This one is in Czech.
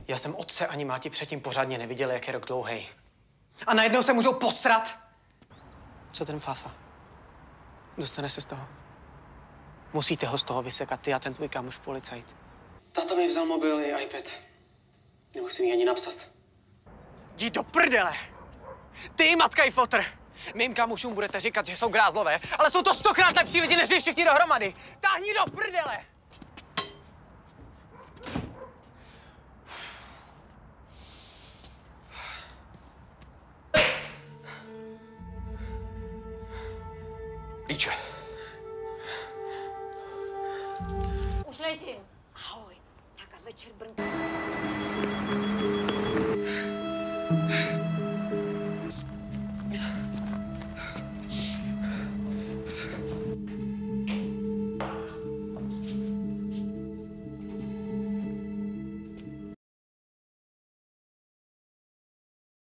Já jsem otce ani máti předtím pořádně neviděl, jak je rok dlouhej. A najednou se můžou posrat. Co ten Fafa? Dostane se z toho. Musíte ho z toho vysekat, ty a ten tvůj kámoš policajt. Tata mi vzal mobil i iPad. Nemusím jí ani napsat. Jdi do prdele! Ty, matka i fotr! Mým kámošům budete říkat, že jsou grázlové, ale jsou to 100krát lepší lidi než vy všichni dohromady! Táhni do prdele! Líče. Už letím. Ahoj. Tak a večer Brnka.